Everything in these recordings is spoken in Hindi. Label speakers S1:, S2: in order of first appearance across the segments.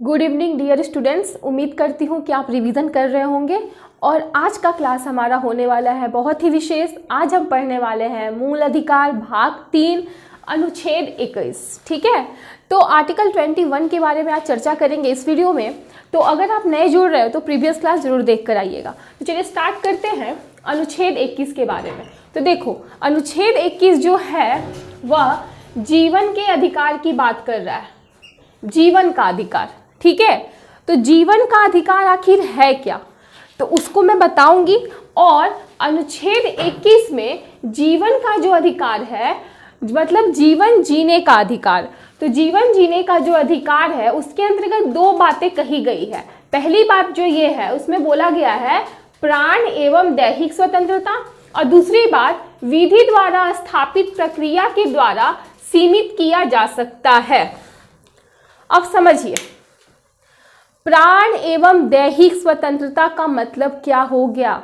S1: Good evening dear students. उम्मीद करती हूँ कि आप रिवीजन कर रहे होंगे और आज का क्लास हमारा होने वाला है बहुत ही विशेष। आज हम पढ़ने वाले हैं मूल अधिकार भाग 3 अनुच्छेद 21। ठीक है, तो आर्टिकल 21 के बारे में आज चर्चा करेंगे इस वीडियो में। तो अगर आप नए जुड़ रहे हो तो प्रीवियस क्लास जरूर देख कर आइएगा। तो चलिए स्टार्ट करते हैं अनुच्छेद 21 के बारे में। तो देखो, अनुच्छेद 21 जो है वह जीवन के अधिकार की बात कर रहा है, जीवन का अधिकार। ठीक है, तो जीवन का अधिकार आखिर है क्या, तो उसको मैं बताऊंगी। और अनुच्छेद 21 में जीवन का जो अधिकार है, मतलब जीवन जीने का अधिकार, तो जीवन जीने का जो अधिकार है उसके अंतर्गत दो बातें कही गई है। पहली बात जो ये है उसमें बोला गया है प्राण एवं दैहिक स्वतंत्रता, और दूसरी बात विधि द्वारा स्थापित प्रक्रिया के द्वारा सीमित किया जा सकता है। अब समझिए, प्राण एवं दैहिक स्वतंत्रता का मतलब क्या हो गया।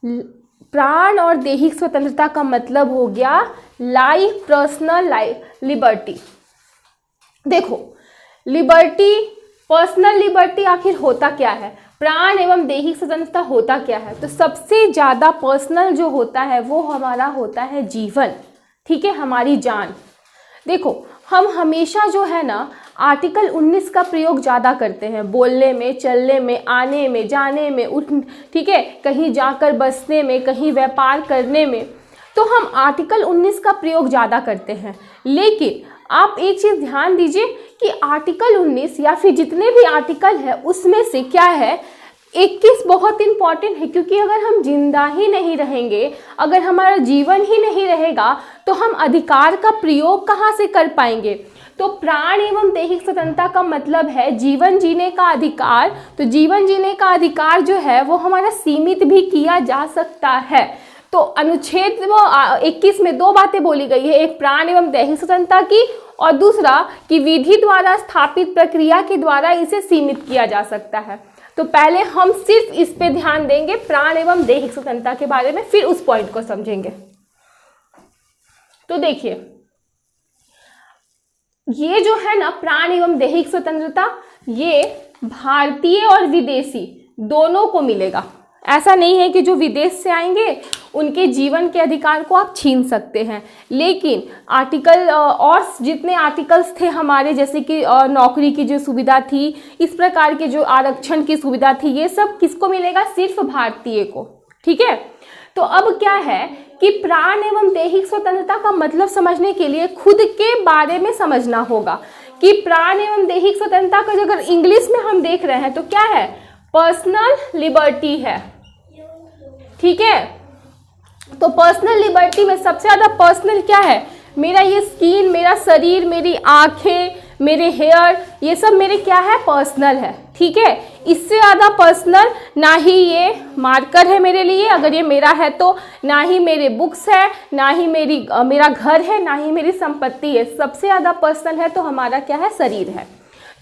S1: प्राण और दैहिक स्वतंत्रता का मतलब हो गया लाइफ, पर्सनल लाइफ लिबर्टी। देखो, लिबर्टी, पर्सनल लिबर्टी आखिर होता क्या है, प्राण एवं दैहिक स्वतंत्रता होता क्या है। तो सबसे ज़्यादा पर्सनल जो होता है वो हमारा होता है जीवन। ठीक है, हमारी जान। देखो, हम हमेशा जो है ना आर्टिकल 19 का प्रयोग ज़्यादा करते हैं, बोलने में, चलने में, आने में, जाने में, उठ, ठीक है, कहीं जाकर बसने में, कहीं व्यापार करने में, तो हम आर्टिकल 19 का प्रयोग ज़्यादा करते हैं। लेकिन आप एक चीज़ ध्यान दीजिए कि आर्टिकल 19 या फिर जितने भी आर्टिकल है उसमें से क्या है, 21 बहुत इंपॉर्टेंट है। क्योंकि अगर हम जिंदा ही नहीं रहेंगे, अगर हमारा जीवन ही नहीं रहेगा तो हम अधिकार का प्रयोग कहाँ से कर पाएंगे। तो प्राण एवं दैहिक स्वतंत्रता का मतलब है जीवन जीने का अधिकार। तो जीवन जीने का अधिकार जो है वो हमारा सीमित भी किया जा सकता है। तो अनुच्छेद 21 में दो बातें बोली गई है, एक प्राण एवं दैहिक स्वतंत्रता की और दूसरा कि विधि द्वारा स्थापित प्रक्रिया के द्वारा इसे सीमित किया जा सकता है। तो पहले हम सिर्फ इस पे ध्यान देंगे, प्राण एवं दैहिक स्वतंत्रता के बारे में, फिर उस पॉइंट को समझेंगे। तो देखिए, ये जो है ना प्राण एवं दैहिक स्वतंत्रता, ये भारतीय और विदेशी दोनों को मिलेगा। ऐसा नहीं है कि जो विदेश से आएंगे उनके जीवन के अधिकार को आप छीन सकते हैं। लेकिन आर्टिकल और जितने आर्टिकल्स थे हमारे, जैसे कि नौकरी की जो सुविधा थी, इस प्रकार के जो आरक्षण की सुविधा थी, ये सब किसको मिलेगा, सिर्फ भारतीय को। ठीक है, तो अब क्या है कि प्राण एवं दैहिक स्वतंत्रता का मतलब समझने के लिए खुद के बारे में समझना होगा कि प्राण एवं दैहिक स्वतंत्रता का अगर इंग्लिश में हम देख रहे हैं तो क्या है, पर्सनल लिबर्टी है। ठीक है, तो पर्सनल लिबर्टी में सबसे ज़्यादा पर्सनल क्या है, मेरा ये स्किन, मेरा शरीर, मेरी आंखें, मेरे हेयर, ये सब मेरे क्या है, पर्सनल है। ठीक है, इससे ज़्यादा पर्सनल ना ही ये मार्कर है मेरे लिए, अगर ये मेरा है तो, ना ही मेरे बुक्स है, ना ही मेरा घर है, ना ही मेरी संपत्ति है। सबसे ज़्यादा पर्सनल है तो हमारा क्या है, शरीर है।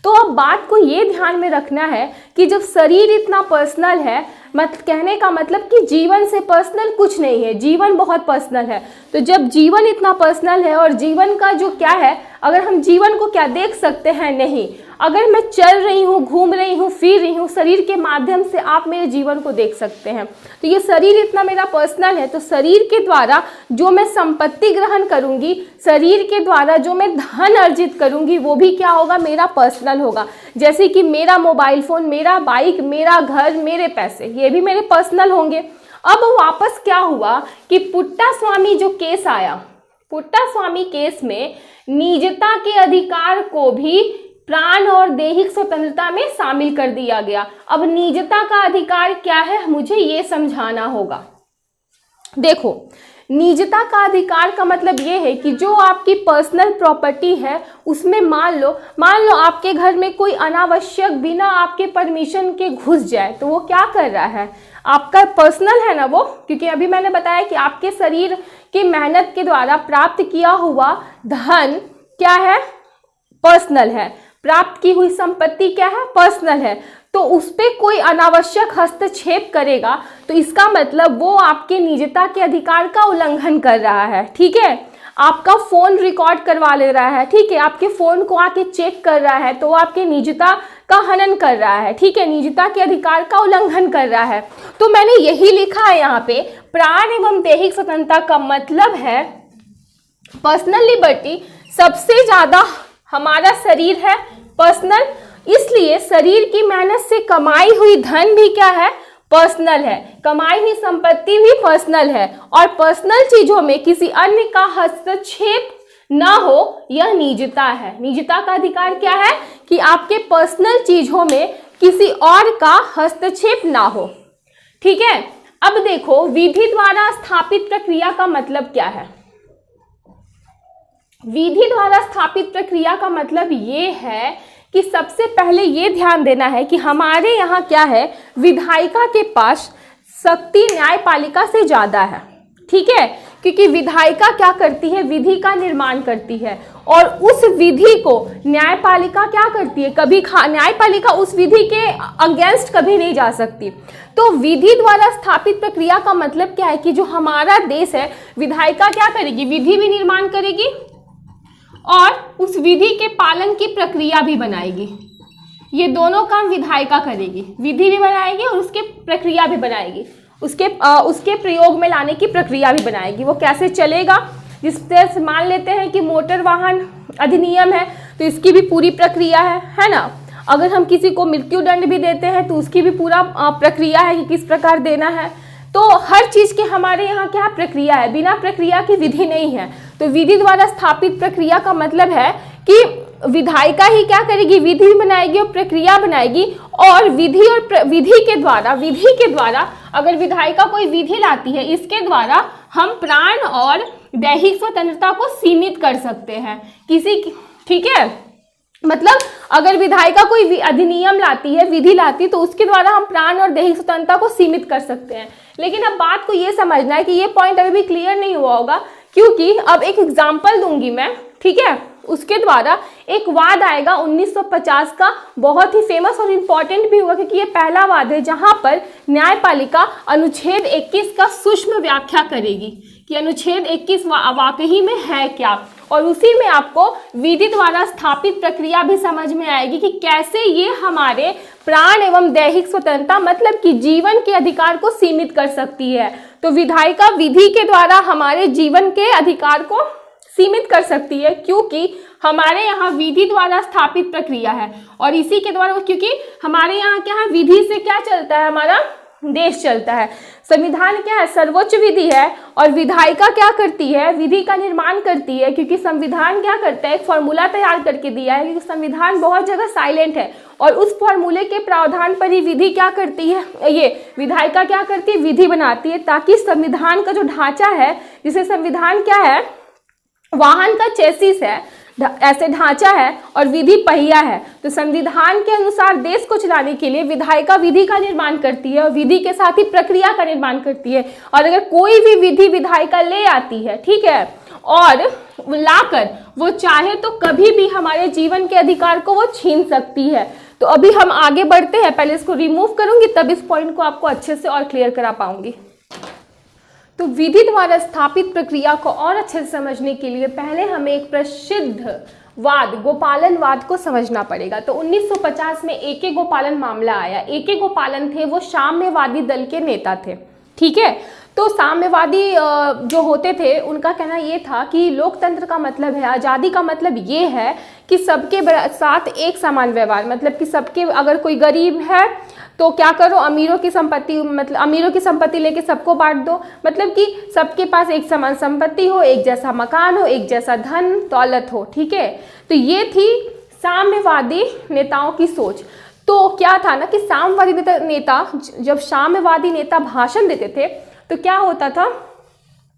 S1: तो अब बात को ये ध्यान में रखना है कि जब शरीर इतना पर्सनल है, कहने का मतलब कि जीवन से पर्सनल कुछ नहीं है, जीवन बहुत पर्सनल है। तो जब जीवन इतना पर्सनल है, और जीवन का जो क्या है, अगर हम जीवन को क्या देख सकते हैं, नहीं, अगर मैं चल रही हूँ, घूम रही हूँ, फिर रही हूँ, शरीर के माध्यम से आप मेरे जीवन को देख सकते हैं। तो ये शरीर इतना मेरा पर्सनल है, तो शरीर के द्वारा जो मैं संपत्ति ग्रहण करूँगी, शरीर के द्वारा जो मैं धन अर्जित करूँगी, वो भी क्या होगा, मेरा पर्सनल होगा। जैसे कि मेरा मोबाइल फ़ोन, मेरा बाइक, मेरा घर, मेरे पैसे, ये भी मेरे पर्सनल होंगे। अब वापस क्या हुआ कि पुट्टास्वामी जो केस आया, पुट्टास्वामी केस में निजता के अधिकार को भी प्राण और दैहिक स्वतंत्रता में शामिल कर दिया गया। अब निजता का अधिकार क्या है, मुझे ये समझाना होगा। देखो, निजता का अधिकार का मतलब ये है कि जो आपकी पर्सनल प्रॉपर्टी है उसमें मान लो आपके घर में कोई अनावश्यक बिना आपके परमिशन के घुस जाए, तो वो क्या कर रहा है, आपका पर्सनल है ना वो। क्योंकि अभी मैंने बताया कि आपके शरीर की मेहनत के द्वारा प्राप्त किया हुआ धन क्या है, पर्सनल है, प्राप्त की हुई संपत्ति क्या है, पर्सनल है। तो उस पर कोई अनावश्यक हस्तक्षेप करेगा तो इसका मतलब वो आपके निजता के अधिकार का उल्लंघन कर रहा है। ठीक है, आपका फ़ोन रिकॉर्ड करवा ले रहा है, ठीक है, आपके फ़ोन को आके चेक कर रहा है, तो वो आपके निजता का हनन कर रहा है, ठीक है, निजता के अधिकार का उल्लंघन कर रहा है। तो मैंने यही लिखा है यहाँ पे, प्राण एवं दैहिक स्वतंत्रता का मतलब है पर्सनल लिबर्टी। सबसे ज्यादा हमारा शरीर है पर्सनल, इसलिए शरीर की मेहनत से कमाई हुई धन भी क्या है, पर्सनल है, कमाई हुई संपत्ति भी पर्सनल है, और पर्सनल चीजों में किसी अन्य का हस्तक्षेप ना हो, यह निजता है। निजता का अधिकार क्या है कि आपके पर्सनल चीजों में किसी और का हस्तक्षेप ना हो, ठीक है। अब देखो, विधि द्वारा स्थापित प्रक्रिया का मतलब क्या है। विधि द्वारा स्थापित प्रक्रिया का मतलब ये है कि सबसे पहले ये ध्यान देना है कि हमारे यहाँ क्या है, विधायिका के पास शक्ति न्यायपालिका से ज्यादा है, ठीक है, क्योंकि विधायिका क्या करती है, विधि का निर्माण करती है, और उस विधि को न्यायपालिका क्या करती है, कभी न्यायपालिका उस विधि के अगेंस्ट कभी नहीं जा सकती। तो विधि द्वारा स्थापित प्रक्रिया का मतलब क्या है कि जो हमारा देश है, विधायिका क्या करेगी, विधि भी निर्माण करेगी और उस विधि के पालन की प्रक्रिया भी बनाएगी। ये दोनों काम विधायिका करेगी, विधि भी बनाएगी और उसके प्रक्रिया भी बनाएगी, उसके प्रयोग में लाने की प्रक्रिया भी बनाएगी। वो कैसे चलेगा, जिससे मान लेते हैं कि मोटर वाहन अधिनियम है तो इसकी भी पूरी प्रक्रिया है ना। अगर हम किसी को मृत्यु दंड भी देते हैं तो उसकी भी पूरा प्रक्रिया है कि किस प्रकार देना है। तो हर चीज के हमारे यहाँ क्या प्रक्रिया है, बिना प्रक्रिया की विधि नहीं है। तो विधि द्वारा स्थापित प्रक्रिया का मतलब है कि विधायिका ही क्या करेगी, विधि बनाएगी और प्रक्रिया बनाएगी, और विधि के द्वारा अगर विधायिका कोई विधि लाती है, इसके द्वारा हम प्राण और दैहिक स्वतंत्रता को सीमित कर सकते हैं ठीक है। मतलब अगर विधायिका कोई अधिनियम लाती है, विधि लाती, तो उसके द्वारा हम प्राण और दैहिक स्वतंत्रता को सीमित कर सकते हैं। लेकिन अब बात को ये समझना है कि ये पॉइंट अभी भी क्लियर नहीं हुआ होगा, क्योंकि अब एक एग्जाम्पल दूंगी मैं, ठीक है, उसके द्वारा एक वाद आएगा 1950 का, बहुत ही फेमस और इम्पॉर्टेंट भी होगा, क्योंकि ये पहला वाद है जहां पर न्यायपालिका अनुच्छेद 21 का सूक्ष्म व्याख्या करेगी कि अनुच्छेद 21 वाकई में है क्या, और उसी में आपको विधि द्वारा स्थापित प्रक्रिया भी समझ में आएगी कि कैसे ये हमारे प्राण एवं दैहिक स्वतंत्रता मतलब कि जीवन के अधिकार को सीमित कर सकती है। तो विधायिका विधि के द्वारा हमारे जीवन के अधिकार को सीमित कर सकती है, क्योंकि हमारे यहाँ विधि द्वारा स्थापित प्रक्रिया है, और इसी के द्वारा, क्योंकि हमारे यहाँ क्या है, विधि से क्या चलता है, हमारा देश चलता है। संविधान क्या है, सर्वोच्च विधि है, और विधायिका क्या करती है, विधि का निर्माण करती है, क्योंकि संविधान क्या करता है, एक फॉर्मूला तैयार करके दिया है, क्योंकि संविधान बहुत जगह साइलेंट है, और उस फॉर्मूले के प्रावधान पर ही विधि क्या करती है, ये विधायिका क्या करती है, विधि बनाती है, ताकि संविधान का जो ढांचा है, जिसे संविधान क्या है, वाहन का चेसिस है, ऐसे ढांचा है, और विधि पहिया है। तो संविधान के अनुसार देश को चलाने के लिए विधायिका विधि का निर्माण करती है, और विधि के साथ ही प्रक्रिया का निर्माण करती है। और अगर कोई भी विधि विधायिका ले आती है, ठीक है, और लाकर वो चाहे तो कभी भी हमारे जीवन के अधिकार को वो छीन सकती है। तो अभी हम आगे बढ़ते हैं, पहले इसको रिमूव करूंगी, तब इस पॉइंट को आपको अच्छे से और क्लियर करा पाऊंगी। तो विधि द्वारा स्थापित प्रक्रिया को और अच्छे से समझने के लिए पहले हमें एक प्रसिद्ध वाद, गोपालन वाद को समझना पड़ेगा। तो 1950 में ए के गोपालन मामला आया। ए के गोपालन थे, वो साम्यवादी दल के नेता थे, ठीक है। तो साम्यवादी जो होते थे, उनका कहना ये था कि लोकतंत्र का मतलब है, आज़ादी का मतलब ये है कि सबके साथ एक समान व्यवहार, मतलब कि सबके, अगर कोई गरीब है तो क्या करो, अमीरों की संपत्ति, मतलब अमीरों की संपत्ति लेके सबको बांट दो, मतलब कि सबके पास एक समान संपत्ति हो, एक जैसा मकान हो, एक जैसा धन दौलत हो, ठीक है। तो ये थी साम्यवादी नेताओं की सोच। तो क्या था ना कि साम्यवादी नेता, जब साम्यवादी नेता भाषण देते थे तो क्या होता था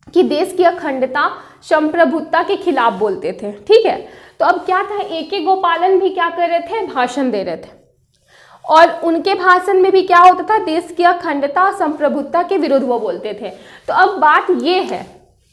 S1: कि देश की अखंडता, संप्रभुता के खिलाफ बोलते थे, ठीक है। तो अब क्या था, ए के गोपालन भी क्या कर रहे थे, भाषण दे रहे थे, और उनके भाषण में भी क्या होता था, देश की अखंडता और संप्रभुता के विरुद्ध वो बोलते थे। तो अब बात ये है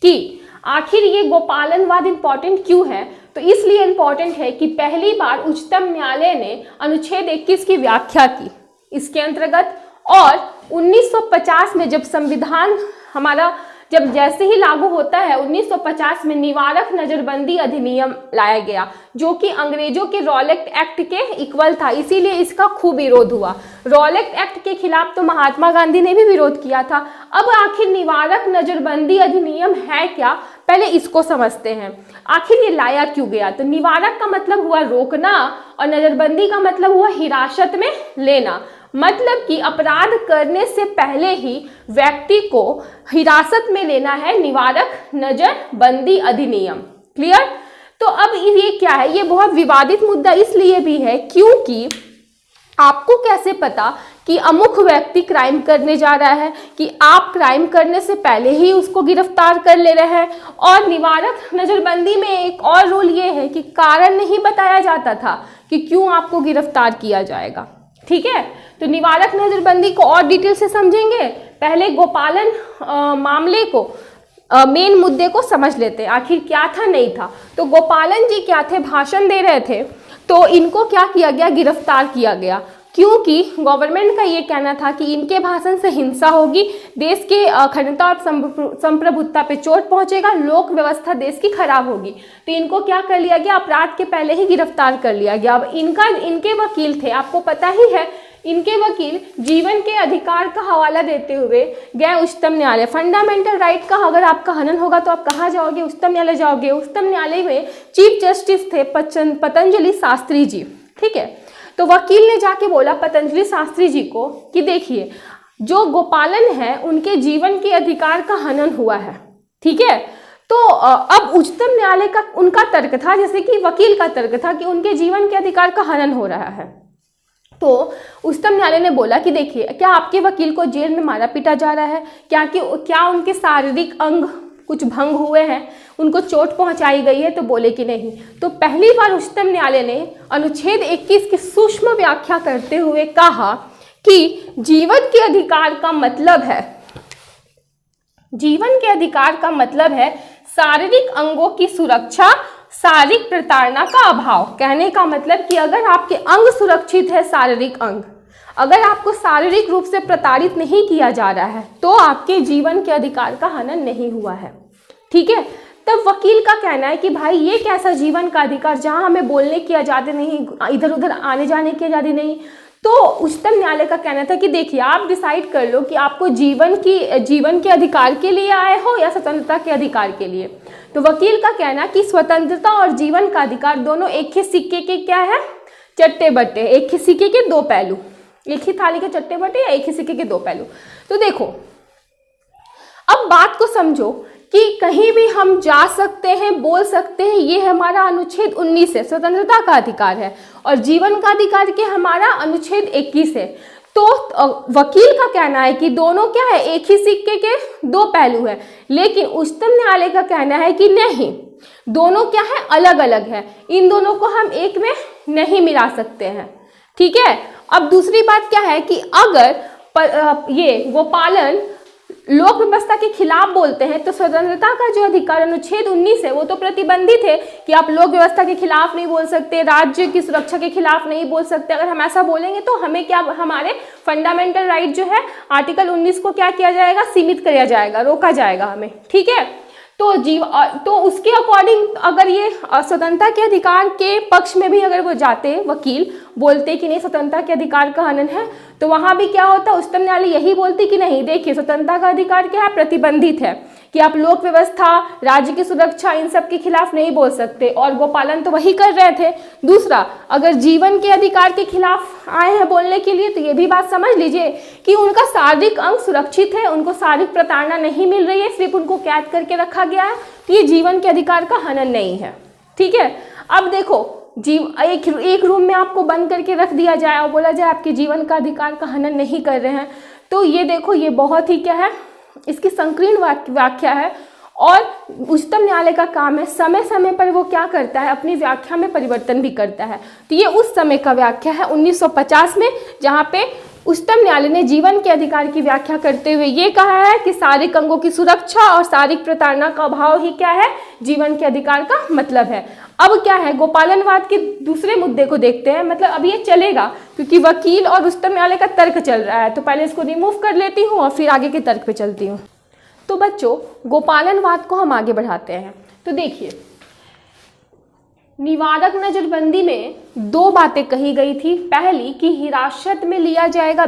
S1: कि आखिर ये गोपालनवाद इंपॉर्टेंट क्यों है। तो इसलिए इंपॉर्टेंट है कि पहली बार उच्चतम न्यायालय ने अनुच्छेद 21 की व्याख्या की इसके अंतर्गत, और 1950 में जब संविधान हमारा, जब जैसे ही लागू होता है 1950 में निवारक नजरबंदी अधिनियम लाया गया, जो कि अंग्रेजों के रॉलेट एक्ट के इक्वल था, इसीलिए इसका खूब विरोध हुआ। रॉलेट एक्ट के खिलाफ तो महात्मा गांधी ने भी विरोध किया था। अब आखिर निवारक नजरबंदी अधिनियम है क्या, पहले इसको समझते हैं। आखिर ये लाया क्यों गया? तो निवारक का मतलब हुआ रोकना और नजरबंदी का मतलब हुआ हिरासत में लेना। मतलब कि अपराध करने से पहले ही व्यक्ति को हिरासत में लेना है निवारक नजरबंदी अधिनियम। क्लियर? तो अब ये क्या है? ये बहुत विवादित मुद्दा इसलिए भी है क्योंकि आपको कैसे पता कि अमुक व्यक्ति क्राइम करने जा रहा है कि आप क्राइम करने से पहले ही उसको गिरफ्तार कर ले रहे हैं। और निवारक नजरबंदी में एक और रूल ये है कि कारण नहीं बताया जाता था कि क्यों आपको गिरफ्तार किया जाएगा। ठीक है, तो निवारक नजरबंदी को और डिटेल से समझेंगे। पहले गोपालन मामले को, मेन मुद्दे को समझ लेते हैं, आखिर क्या था नहीं था। तो गोपालन जी क्या थे? भाषण दे रहे थे, तो इनको क्या किया गया? गिरफ्तार किया गया, क्योंकि गवर्नमेंट का ये कहना था कि इनके भाषण से हिंसा होगी, देश के अखंडता और संप्रभुता पे चोट पहुंचेगा, लोक व्यवस्था देश की खराब होगी। तो इनको क्या कर लिया गया? अपराध के पहले ही गिरफ्तार कर लिया गया। अब इनके वकील थे, आपको पता ही है, इनके वकील जीवन के अधिकार का हवाला देते हुए गए उच्चतम न्यायालय। फंडामेंटल राइट का अगर आपका हनन होगा तो आप कहाँ जाओगे? उच्चतम न्यायालय जाओगे। उच्चतम न्यायालय में चीफ जस्टिस थे पतंजलि शास्त्री जी। ठीक है, तो वकील ने जाके बोला पतंजलि शास्त्री जी को कि देखिए, जो गोपालन है उनके जीवन के अधिकार का हनन हुआ है। ठीक है, तो अब उच्चतम न्यायालय का उनका तर्क था, जैसे कि वकील का तर्क था कि उनके जीवन के अधिकार का हनन हो रहा है। तो उच्चतम न्यायालय ने बोला कि देखिए, क्या आपके वकील को जेल में मारा पीटा जा रहा है? क्या उनके शारीरिक अंग कुछ भंग हुए हैं, उनको चोट पहुंचाई गई है? तो बोले कि नहीं। तो पहली बार उच्चतम न्यायालय ने अनुच्छेद 21 की सूक्ष्म व्याख्या करते हुए कहा कि जीवन के अधिकार का मतलब है, जीवन के अधिकार का मतलब है शारीरिक अंगों की सुरक्षा, शारीरिक प्रताड़ना का अभाव। कहने का मतलब कि अगर आपके अंग सुरक्षित है, शारीरिक अंग, अगर आपको शारीरिक रूप से प्रताड़ित नहीं किया जा रहा है, तो आपके जीवन के अधिकार का हनन नहीं हुआ है। ठीक है, तब वकील का कहना है कि भाई ये कैसा जीवन का अधिकार, जहां हमें बोलने की आज़ादी नहीं, इधर उधर आने जाने की आज़ादी नहीं। तो उच्चतम न्यायालय का कहना था कि देखिए, आप डिसाइड कर लो कि आपको जीवन के अधिकार के लिए आए हो या स्वतंत्रता के अधिकार के लिए। तो वकील का कहना कि स्वतंत्रता और जीवन का अधिकार दोनों एक ही सिक्के के क्या है? चट्टे बट्टे, एक ही सिक्के के दो पहलू, एक ही थाली के चट्टे बट्टे या एक ही सिक्के के दो पहलू। तो देखो, अब बात को समझो कि कहीं भी हम जा सकते हैं, बोल सकते हैं, ये हमारा अनुच्छेद 19 है, स्वतंत्रता का अधिकार है, और जीवन का अधिकार के हमारा अनुच्छेद 21 है। तो वकील का कहना है कि दोनों क्या है? एक ही सिक्के के दो पहलू है। लेकिन उच्चतम न्यायालय का कहना है कि नहीं, दोनों क्या है? अलग अलग है, इन दोनों को हम एक में नहीं मिला सकते हैं। ठीक है, अब दूसरी बात क्या है कि अगर ये गोपालन लोक व्यवस्था के खिलाफ बोलते हैं, तो स्वतंत्रता का जो अधिकार अनुच्छेद 19 है वो तो प्रतिबंधित है कि आप लोक व्यवस्था के खिलाफ नहीं बोल सकते, राज्य की सुरक्षा के खिलाफ नहीं बोल सकते। अगर हम ऐसा बोलेंगे तो हमें क्या, हमारे फंडामेंटल राइट जो है आर्टिकल 19 को क्या किया जाएगा? सीमित किया जाएगा, रोका जाएगा हमें। ठीक है, तो उसके अकॉर्डिंग अगर ये स्वतंत्रता के अधिकार के पक्ष में भी अगर वो जाते, वकील बोलते कि नहीं स्वतंत्रता के अधिकार का हनन है, तो वहां भी क्या होता? उच्चतम न्यायालय यही बोलती कि नहीं, देखिए स्वतंत्रता का अधिकार क्या है? प्रतिबंधित है कि आप लोक व्यवस्था, राज्य की सुरक्षा, इन सब के खिलाफ नहीं बोल सकते। और गोपालन तो वही कर रहे थे। दूसरा, अगर जीवन के अधिकार के खिलाफ आए हैं बोलने के लिए, तो ये भी बात समझ लीजिए कि उनका शारीरिक अंग सुरक्षित है, उनको शारीरिक प्रताड़ना नहीं मिल रही है, सिर्फ उनको कैद करके रखा गया है, तो ये जीवन के अधिकार का हनन नहीं है। ठीक है, अब देखो, एक रूम में आपको बंद करके रख दिया जाए और बोला जाए आपके जीवन का अधिकार का हनन नहीं कर रहे हैं, तो ये देखो, ये बहुत ही क्या है, इसकी संकीर्ण व्याख्या है। और उच्चतम न्यायालय का काम है समय समय पर वो क्या करता है? अपनी व्याख्या में परिवर्तन भी करता है। तो ये उस समय का व्याख्या है 1950 में, जहाँ पे उच्चतम न्यायालय ने जीवन के अधिकार की व्याख्या करते हुए ये कहा है कि शारीरिक अंगों की सुरक्षा और शारीरिक प्रताड़ना का अभाव ही क्या है? जीवन के अधिकार का मतलब है। अब क्या है, गोपालनवाद के दूसरे मुद्दे को देखते हैं। मतलब अब ये चलेगा क्योंकि वकील और उच्चतम न्यायालय का तर्क चल रहा है, तो पहले इसको रिमूव कर लेती हूँ और फिर आगे के तर्क पे चलती हूँ। तो बच्चों गोपालनवाद को हम आगे बढ़ाते हैं। तो देखिए, निवारक नजरबंदी में दो बातें कही गई थी। पहली कि हिरासत में लिया जाएगा,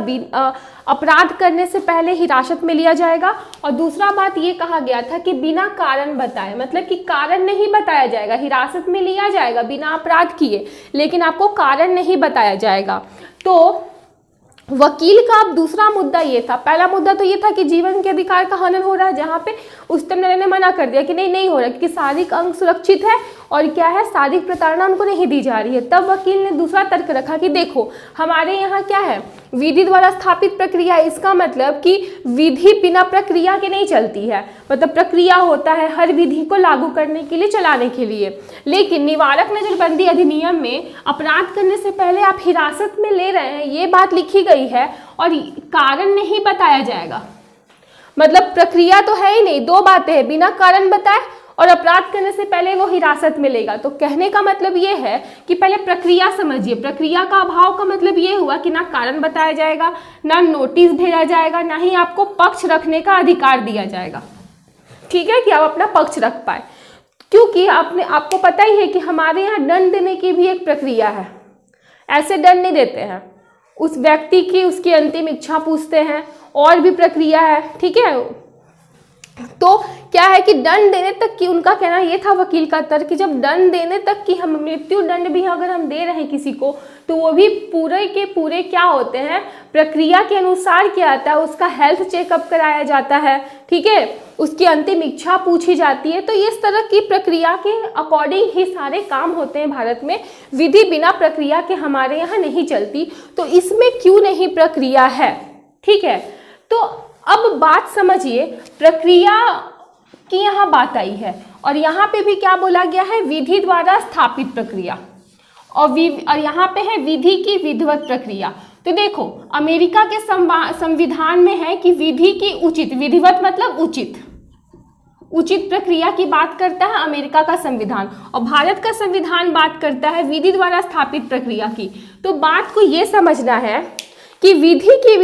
S1: अपराध करने से पहले हिरासत में लिया जाएगा, और दूसरा बात ये कहा गया था कि बिना कारण बताए, मतलब कि कारण नहीं बताया जाएगा, हिरासत में लिया जाएगा बिना अपराध किए, लेकिन आपको कारण नहीं बताया जाएगा। तो वकील का अब दूसरा मुद्दा ये था, पहला मुद्दा तो ये था कि जीवन के अधिकार का हनन हो रहा है, जहाँ पे उच्चतम न्यायालय ने मना कर दिया कि नहीं हो रहा, क्योंकि शारीरिक अंग सुरक्षित है और क्या है, शारीरिक प्रताड़ना उनको नहीं दी जा रही है। तब वकील ने दूसरा तर्क रखा कि देखो हमारे यहाँ क्या है, विधि द्वारा स्थापित प्रक्रिया, इसका मतलब कि विधि बिना प्रक्रिया के नहीं चलती है, मतलब प्रक्रिया होता है हर विधि को लागू करने के लिए, चलाने के लिए। लेकिन निवारक नजरबंदी अधिनियम में अपराध करने से पहले आप हिरासत में ले रहे हैं, ये बात लिखी गई है और कारण नहीं बताया जाएगा, मतलब प्रक्रिया तो है ही नहीं, दो बातें हैं, बिना कारण बताए और अपराध करने से पहले वो हिरासत में लेगा। तो कहने का मतलब ये है कि पहले प्रक्रिया समझिए, प्रक्रिया का अभाव का मतलब ये हुआ कि ना कारण बताया जाएगा, ना नोटिस भेजा जाएगा, ना ही आपको पक्ष रखने का अधिकार दिया जाएगा, ठीक है, कि आप अपना पक्ष रख पाए। क्योंकि आपको पता ही है कि हमारे यहाँ दंड देने की भी एक प्रक्रिया है, ऐसे दंड नहीं देते हैं, उस व्यक्ति की उसकी अंतिम इच्छा पूछते हैं, और भी प्रक्रिया है, ठीक है। तो क्या है कि दंड देने तक की, उनका कहना ये था वकील का तर्क कि जब दंड देने तक की हम मृत्यु दंड भी अगर हम दे रहे हैं किसी को, तो वो भी पूरे के पूरे क्या होते हैं, प्रक्रिया के अनुसार किया जाता है, उसका हेल्थ चेकअप कराया जाता है, ठीक है, उसकी अंतिम इच्छा पूछी जाती है। तो इस तरह की प्रक्रिया के अकॉर्डिंग ही सारे काम होते हैं भारत में, विधि बिना प्रक्रिया के हमारे यहाँ नहीं चलती। तो इसमें क्यों नहीं प्रक्रिया है, ठीक है। तो अब बात समझिए, प्रक्रिया की यहाँ बात आई है, और यहाँ पे भी क्या बोला गया है, विधि द्वारा स्थापित प्रक्रिया, और यहाँ पे है विधि की विधिवत प्रक्रिया। तो देखो अमेरिका के संविधान में है कि विधि की उचित, विधिवत मतलब उचित प्रक्रिया की बात करता है अमेरिका का संविधान, और भारत का संविधान बात करता है विधि द्वारा स्थापित प्रक्रिया की। तो बात को ये समझना है कि विधि की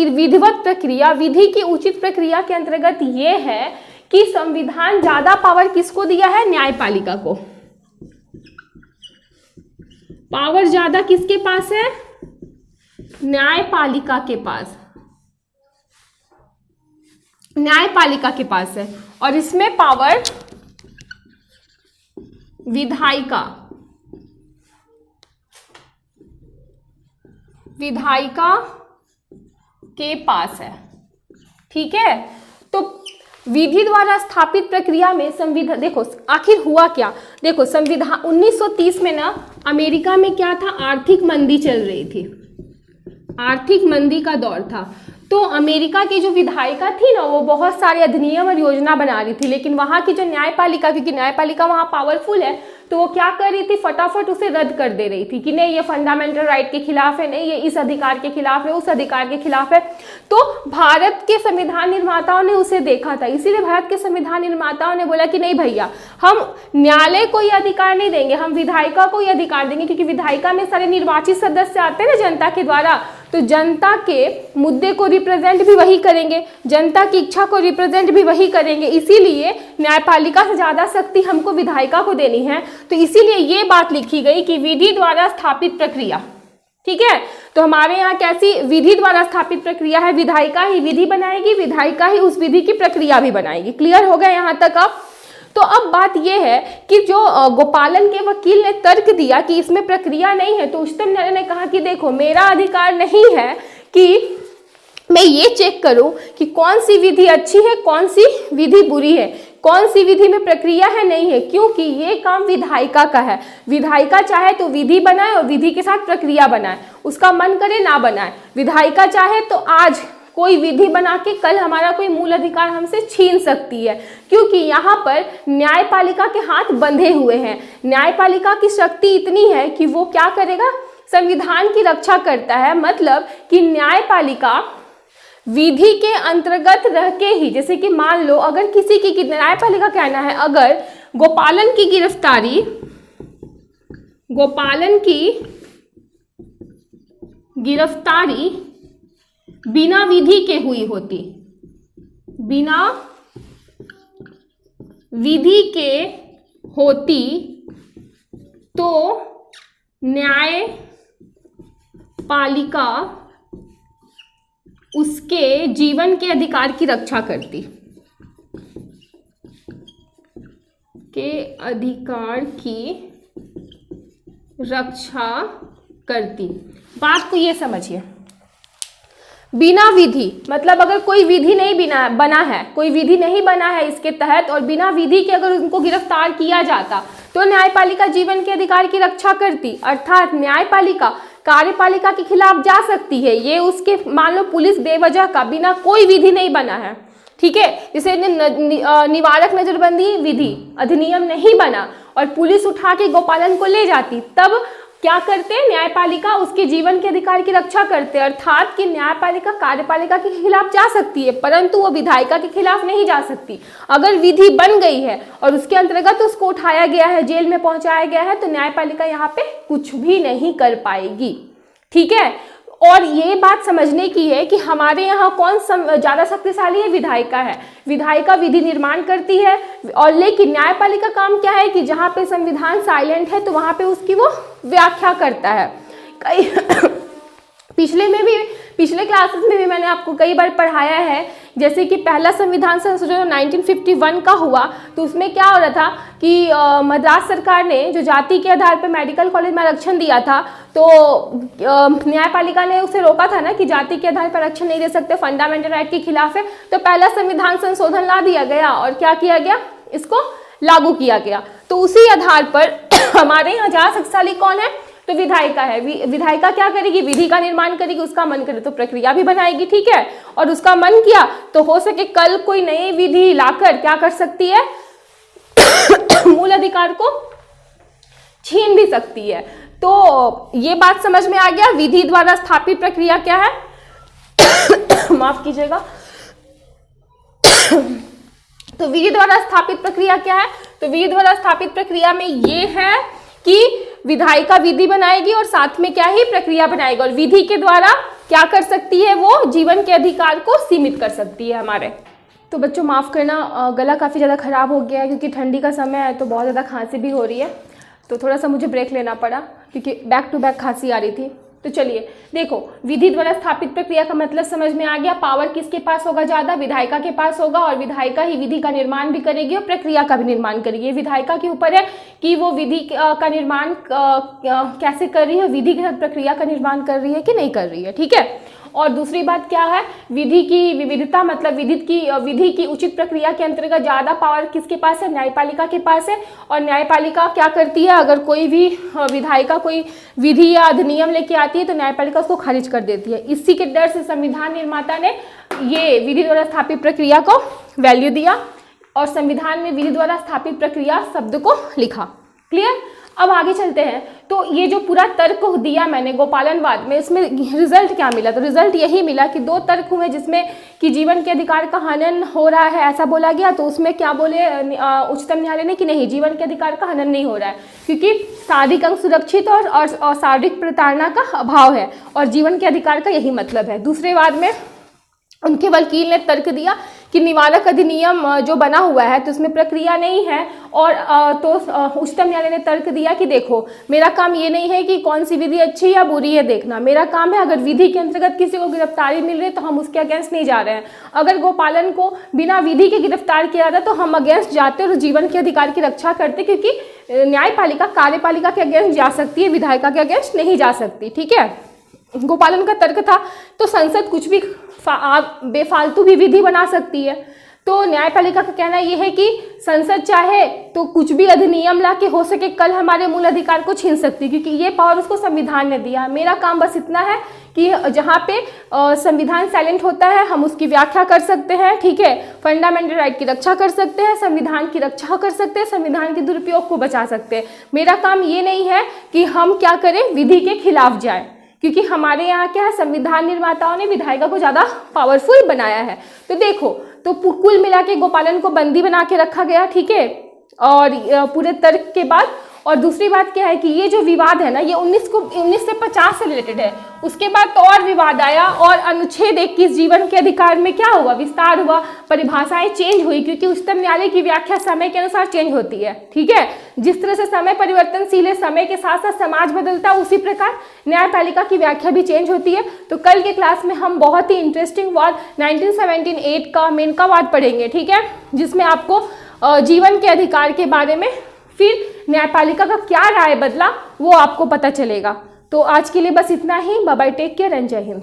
S1: विधिवत प्रक्रिया, विधि की उचित प्रक्रिया के अंतर्गत ये है कि संविधान ज्यादा पावर किसको दिया है, न्यायपालिका को। पावर ज्यादा किसके पास है, न्यायपालिका के पास, न्यायपालिका के पास है। और इसमें पावर विधायिका के पास है, ठीक है। तो विधि द्वारा स्थापित प्रक्रिया में संविधान, देखो आखिर हुआ क्या, देखो संविधान 1930 में ना अमेरिका में क्या था, आर्थिक मंदी चल रही थी, आर्थिक मंदी का दौर था। तो अमेरिका की जो विधायिका थी ना, वो बहुत सारे अधिनियम और योजना बना रही थी, लेकिन वहाँ की जो न्यायपालिका, क्योंकि न्यायपालिका वहाँ पावरफुल है, तो वो क्या कर रही थी, फटाफट उसे रद्द कर दे रही थी कि नहीं ये फंडामेंटल राइट के खिलाफ है, नहीं ये इस अधिकार के खिलाफ है, उस अधिकार के खिलाफ है। तो भारत के संविधान निर्माताओं ने उसे देखा था, इसीलिए भारत के संविधान निर्माताओं ने बोला कि नहीं भैया, हम न्यायालय को ये अधिकार नहीं देंगे, हम विधायिका को ये अधिकार देंगे, क्योंकि विधायिका में सारे निर्वाचित सदस्य आते हैं ना जनता के द्वारा, तो जनता के मुद्दे को रिप्रेजेंट भी वही करेंगे, जनता की इच्छा को रिप्रेजेंट भी वही करेंगे, इसीलिए न्यायपालिका से ज्यादा शक्ति हमको विधायिका को देनी है। तो इसीलिए ये बात लिखी गई कि विधि द्वारा स्थापित प्रक्रिया, ठीक है। तो हमारे यहाँ कैसी विधि द्वारा स्थापित प्रक्रिया है, विधायिका ही विधि बनाएगी, विधायिका ही उस विधि की प्रक्रिया भी बनाएगी। क्लियर हो गया यहाँ तक आप। तो अब बात यह है कि जो गोपालन के वकील ने तर्क दिया कि इसमें प्रक्रिया नहीं है, तो उच्चतम न्यायालय ने कहा कि देखो मेरा अधिकार नहीं है कि मैं ये चेक करूं कि कौन सी विधि अच्छी है, कौन सी विधि बुरी है, कौन सी विधि में प्रक्रिया है, नहीं है, क्योंकि ये काम विधायिका का है। विधायिका चाहे तो विधि बनाए और विधि के साथ प्रक्रिया बनाए, उसका मन करे ना बनाए। विधायिका चाहे तो आज कोई विधि बना के कल हमारा कोई मूल अधिकार हमसे छीन सकती है, क्योंकि यहाँ पर न्यायपालिका के हाथ बंधे हुए हैं। न्यायपालिका की शक्ति इतनी है कि वो क्या करेगा, संविधान की रक्षा करता है। मतलब कि न्यायपालिका विधि के अंतर्गत रह के ही, जैसे कि मान लो अगर किसी की, न्यायपालिका कहना है अगर गोपालन की गिरफ्तारी बिना विधि के हुई होती, बिना विधि के होती तो न्यायपालिका उसके जीवन के अधिकार की रक्षा करती, के अधिकार की रक्षा करती। बात को ये समझिए, बिना विधि मतलब अगर कोई विधि नहीं बना है, कोई विधि नहीं बना है इसके तहत, और बिना विधि के अगर उनको गिरफ्तार किया जाता तो न्यायपालिका जीवन के अधिकार की रक्षा करती, अर्थात न्यायपालिका कार्यपालिका के खिलाफ जा सकती है। ये उसके मान लो पुलिस बेवजह का बिना कोई विधि नहीं बना है, ठीक है, जैसे निवारक नजरबंदी विधि अधिनियम नहीं बना और पुलिस उठा के गोपालन को ले जाती, तब क्या करते हैं, न्यायपालिका उसके जीवन के अधिकार की रक्षा करते, अर्थात कि न्यायपालिका कार्यपालिका के खिलाफ जा सकती है परंतु वो विधायिका के खिलाफ नहीं जा सकती। अगर विधि बन गई है और उसके अंतर्गत उसको उठाया गया है, जेल में पहुंचाया गया है, तो न्यायपालिका यहाँ पे कुछ भी नहीं कर पाएगी, ठीक है। और ये बात समझने की है कि हमारे यहाँ कौन ज़्यादा शक्तिशाली है, विधायिका है। विधायिका विधि निर्माण करती है, और लेकिन न्यायपालिका काम क्या है कि जहाँ पे संविधान साइलेंट है तो वहाँ पे उसकी वो व्याख्या करता है। कई पिछले क्लासेस में भी मैंने आपको कई बार पढ़ाया है, जैसे कि पहला संविधान संशोधन 1951 का हुआ, तो उसमें क्या हो रहा था कि मद्रास सरकार ने जो जाति के आधार पर मेडिकल कॉलेज में आरक्षण दिया था, तो न्यायपालिका ने उसे रोका था ना कि जाति के आधार पर आरक्षण नहीं दे सकते, फंडामेंटल राइट के खिलाफ है। तो पहला संविधान संशोधन ला दिया गया और क्या किया गया, इसको लागू किया गया। तो उसी आधार पर हमारे यहाँ ज़्यादा शक्तिशाली कौन है, तो विधायिका है। विधायिका क्या करेगी, विधि का निर्माण करेगी, उसका मन करे तो प्रक्रिया भी बनाएगी, ठीक है, और उसका मन किया तो हो सके कल कोई नई विधि लाकर क्या कर सकती है, मूल अधिकार को छीन भी सकती है। तो ये बात समझ में आ गया, विधि द्वारा स्थापित प्रक्रिया क्या है, माफ कीजिएगा। तो विधि द्वारा स्थापित प्रक्रिया क्या है, तो विधि द्वारा स्थापित प्रक्रिया में ये है कि विधायिका विधि बनाएगी और साथ में क्या ही प्रक्रिया बनाएगी, और विधि के द्वारा क्या कर सकती है, वो जीवन के अधिकार को सीमित कर सकती है हमारे। तो बच्चों माफ़ करना, गला काफ़ी ज़्यादा ख़राब हो गया है क्योंकि ठंडी का समय है, तो बहुत ज़्यादा खांसी भी हो रही है, तो थोड़ा सा मुझे ब्रेक लेना पड़ा क्योंकि बैक टू बैक खांसी आ रही थी। तो चलिए देखो, विधि द्वारा स्थापित प्रक्रिया का मतलब समझ में आ गया। पावर किसके पास होगा ज़्यादा, विधायिका के पास होगा, और विधायिका ही विधि का निर्माण भी करेगी और प्रक्रिया का भी निर्माण करेगी। विधायिका के ऊपर है कि वो विधि का निर्माण कैसे कर रही है, विधि के साथ प्रक्रिया का निर्माण कर रही है कि नहीं कर रही है, ठीक है। और दूसरी बात क्या है, विधि की विविधता, मतलब विधि की उचित प्रक्रिया के अंतर्गत ज़्यादा पावर किसके पास है, न्यायपालिका के पास है। और न्यायपालिका क्या करती है, अगर कोई भी विधायिका कोई विधि या अधिनियम लेके आती है तो न्यायपालिका उसको खारिज कर देती है। इसी के डर से संविधान निर्माता ने ये विधि द्वारा स्थापित प्रक्रिया को वैल्यू दिया और संविधान में विधि द्वारा स्थापित प्रक्रिया शब्द को लिखा। क्लियर। अब आगे चलते हैं। तो ये जो पूरा तर्क दिया मैंने गोपालनवाद में, इसमें रिजल्ट क्या मिला, तो रिजल्ट यही मिला कि दो तर्क हुए जिसमें कि जीवन के अधिकार का हनन हो रहा है ऐसा बोला गया। तो उसमें क्या बोले उच्चतम न्यायालय ने कि नहीं, जीवन के अधिकार का हनन नहीं हो रहा है क्योंकि शारीरिक अंग सुरक्षित और शारीरिक प्रताड़ना का अभाव है और जीवन के अधिकार का यही मतलब है। दूसरे वाद में उनके वकील ने तर्क दिया कि निवारक अधिनियम जो बना हुआ है तो उसमें प्रक्रिया नहीं है, और तो उच्चतम न्यायालय ने तर्क दिया कि देखो मेरा काम ये नहीं है कि कौन सी विधि अच्छी या बुरी है देखना, मेरा काम है अगर विधि के अंतर्गत किसी को गिरफ्तारी मिल रही है तो हम उसके अगेंस्ट नहीं जा रहे हैं। अगर गोपालन को बिना विधि के गिरफ्तार किया जाता तो हम अगेंस्ट जाते और जीवन के अधिकार की रक्षा करते, क्योंकि न्यायपालिका कार्यपालिका के अगेंस्ट जा सकती है, विधायिका के अगेंस्ट नहीं जा सकती। ठीक है, गोपालन का तर्क था। तो संसद कुछ भी बेफालतू भी विधि बना सकती है। तो न्यायपालिका का कहना यह है कि संसद चाहे तो कुछ भी अधिनियम ला के हो सके कल हमारे मूल अधिकार को छीन सकती है, क्योंकि ये पावर उसको संविधान ने दिया। मेरा काम बस इतना है कि जहाँ पे संविधान साइलेंट होता है हम उसकी व्याख्या कर सकते हैं, ठीक है, फंडामेंटल राइट की रक्षा कर सकते हैं, संविधान की रक्षा कर सकते हैं, संविधान के दुरुपयोग को बचा सकते हैं। मेरा काम ये नहीं है कि हम क्या करें, विधि के खिलाफ जाए, क्योंकि हमारे यहाँ क्या है, संविधान निर्माताओं ने विधायिका को ज़्यादा पावरफुल बनाया है। तो देखो, तो कुल मिला के गोपालन को बंदी बना के रखा गया, ठीक है, और पूरे तर्क के बाद, और दूसरी बात क्या है कि ये जो विवाद है ना, ये 19 से 50 से रिलेटेड है। उसके बाद तो और विवाद आया और अनुच्छेद 21 जीवन के अधिकार में क्या हुआ, विस्तार हुआ, परिभाषाएं चेंज हुई, क्योंकि उच्चतम न्यायालय की व्याख्या समय के अनुसार चेंज होती है। ठीक है, जिस तरह से समय परिवर्तनशील है, समय के साथ साथ समाज बदलता है, उसी प्रकार न्यायपालिका की व्याख्या भी चेंज होती है। तो कल के क्लास में हम बहुत ही इंटरेस्टिंग वाद 1978 का मेनका वाद पढ़ेंगे। ठीक है, जिसमें आपको जीवन के अधिकार के बारे में फिर न्यायपालिका का क्या राय बदला वो आपको पता चलेगा। तो आज के लिए बस इतना ही। Bye bye, take care and जय हिंद।